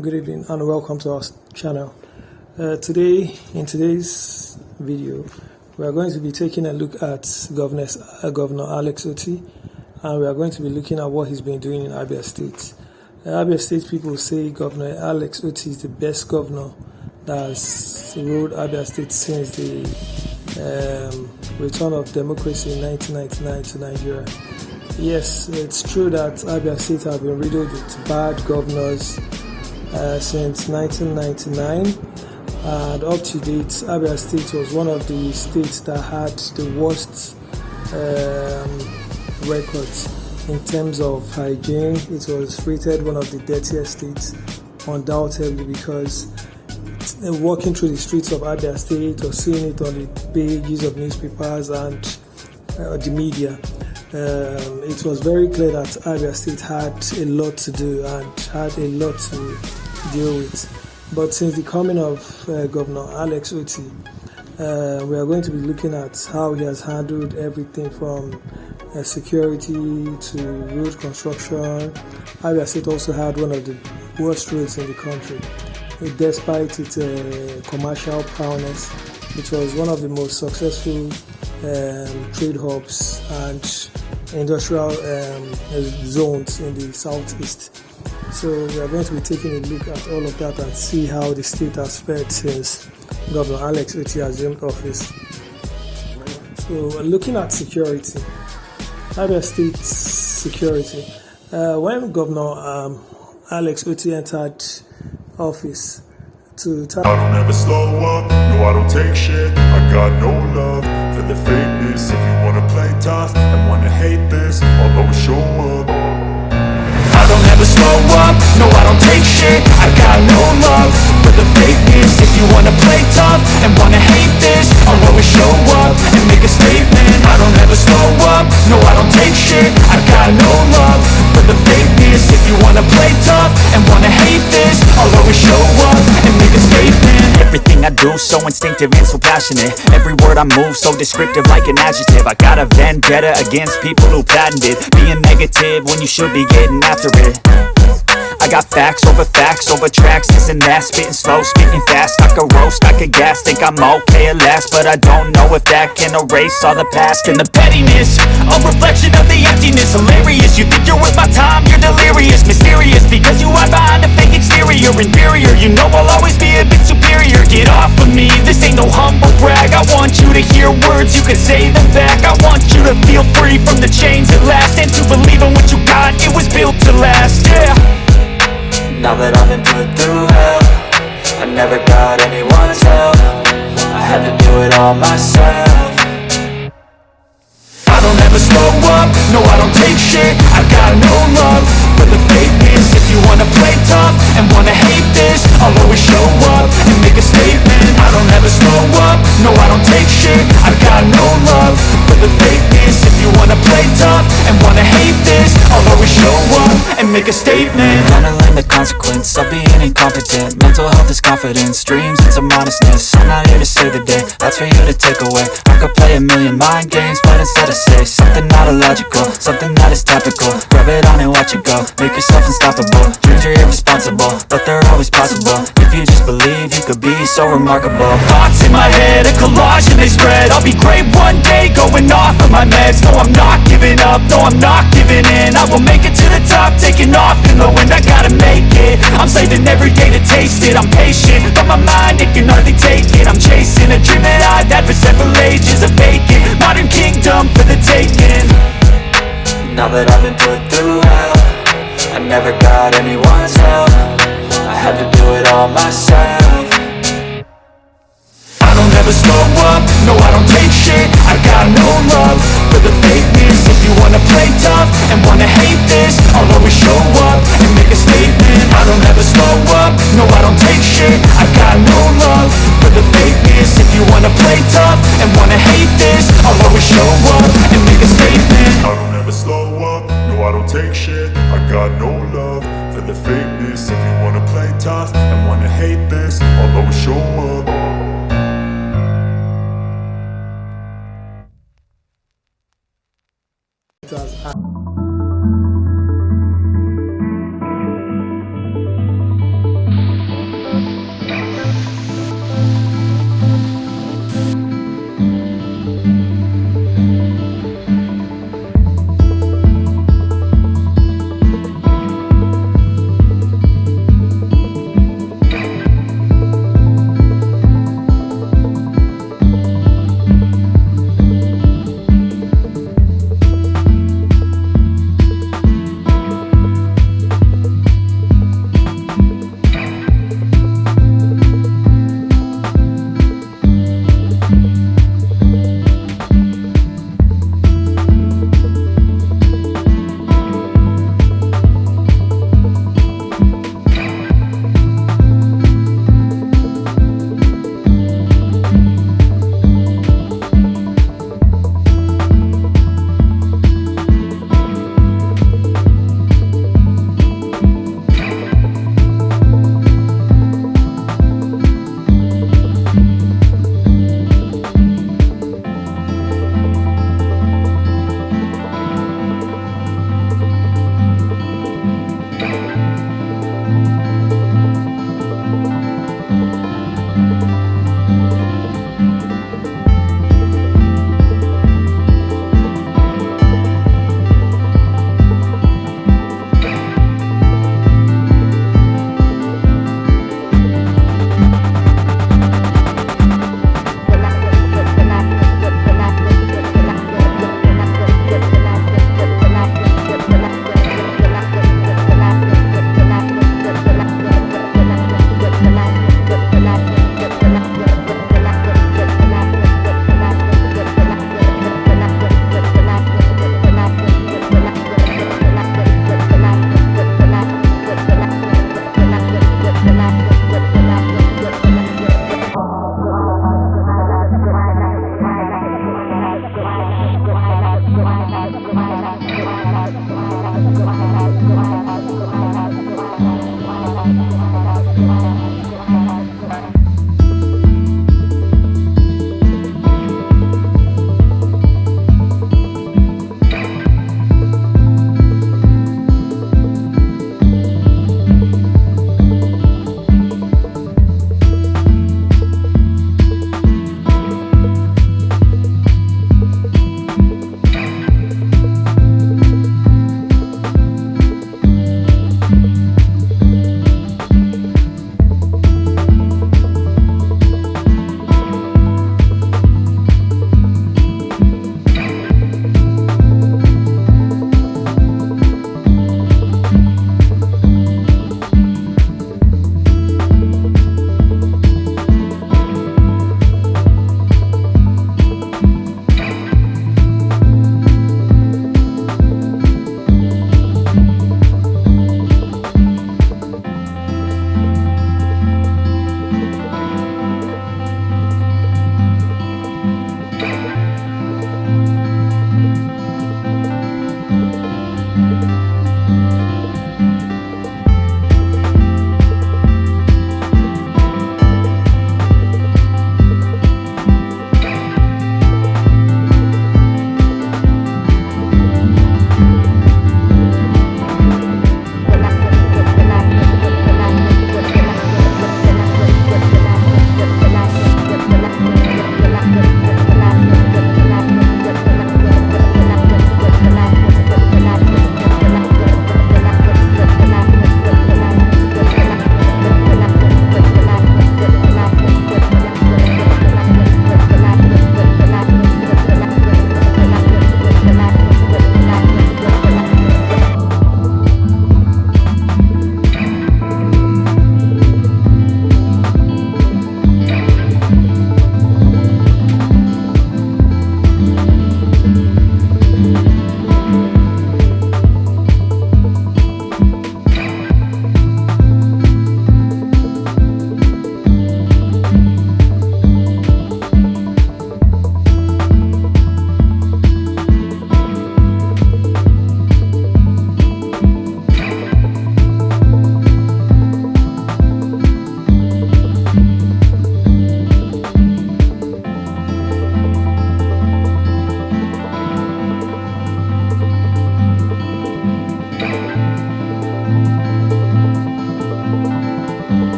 Good evening and welcome to our channel. In today's video, we are going to be taking a look at Governor Alex Otti, and we are going to be looking at what he's been doing in Abia State. Abia State people say Governor Alex Otti is the best governor that has ruled Abia State since the return of democracy in 1999 to Nigeria. Yes, it's true that Abia State have been riddled with bad governors since 1999, and up to date, Abia State was one of the states that had the worst records in terms of hygiene. It was rated one of the dirtiest states, undoubtedly, because walking through the streets of Abia State or seeing it on the pages of newspapers and the media, it was very clear that Abia State had a lot to do and had a lot to deal with. But since the coming of Governor Alex Otti, we are going to be looking at how he has handled everything from security to road construction. Abia State also had one of the worst roads in the country. Despite its commercial prowess, it was one of the most successful trade hubs and industrial zones in the southeast. So we are going to be taking a look at all of that and see how the state has fared since Governor Alex Otti assumed office. So looking at security, Abia State security. When Governor Alex Otti entered office, I don't ever slow up, no I don't take shit. I got no love for the fakeness. If you wanna play tough and wanna hate this, I'll always show up. I don't ever slow up, no I don't take shit. I got no love for the fakeness. If you wanna play tough and wanna hate this, I'll always show up and make a statement. I don't ever slow up, no I don't take shit. I got no love for the fakeness. If you wanna play tough and wanna hate this, I'll always show up and make a statement. Everything I do so instinctive and so passionate. Every word I move so descriptive like an adjective. I got a vendetta against people who patented being negative when you should be getting after it. I got facts over tracks, this and that. Spitting slow, spitting fast, I could roast, I could gas. Think I'm okay at last, but I don't know if that can erase all the past. And the pettiness, a reflection of the emptiness. Hilarious, you think you're worth my time, you're delirious. Mysterious, because you hide behind a fake exterior. Inferior, you know I'll always be a bit superior. Get off of me, this ain't no humble brag. I want you to hear words, you can say them back. I want you to feel free from the chains at last, and to believe in what you got, it was built to last, yeah. Now that I've been put through hell, I never got anyone's help. I had to do it all myself. I don't ever slow up, no I don't take shit. I got no love for the fakeness. If you wanna play tough and wanna hate this, I'll always show up and make a statement. I don't ever slow up, no I don't take shit. I got no love for the fakeness. If you wanna play tough and wanna hate this, I'll always show up and make a statement. Gonna learn the consequence of being incompetent. Mental health is confidence, dreams into modestness. I'm not here to save the day, that's for you to take away. I could play a million mind games, but instead I say something not illogical, something that is topical. Rub it on and watch it go, make yourself unstoppable. Dreams are irresponsible, but they're always possible. If you just believe, you could be so remarkable. Thoughts in my head, a collage and they spread. I'll be great one day, going off of my meds. No I'm not giving up, no I'm not giving in. I will make it to the top, taking off in the wind. I gotta make it, I'm saving every day to taste it. I'm patient, but my mind, it can hardly take it. I'm chasing a dream that I've had for several ages. A vacant, modern kingdom for the taking. Now that I've been put through hell, I never got anyone's help. I had to do it all myself. I don't ever slow up, no I don't take shit. I got no love for the fakeness. If you wanna play tough and wanna hate this, I'll always show up and make a statement. I don't ever slow up, no I don't take shit. I got no love for the fakeness. If you wanna play tough and wanna hate this, I'll always show up and make a statement. I don't ever slow up, no I don't take shit. I got no love for the fakeness. If you wanna play tough and wanna hate this, I'll always show up. it has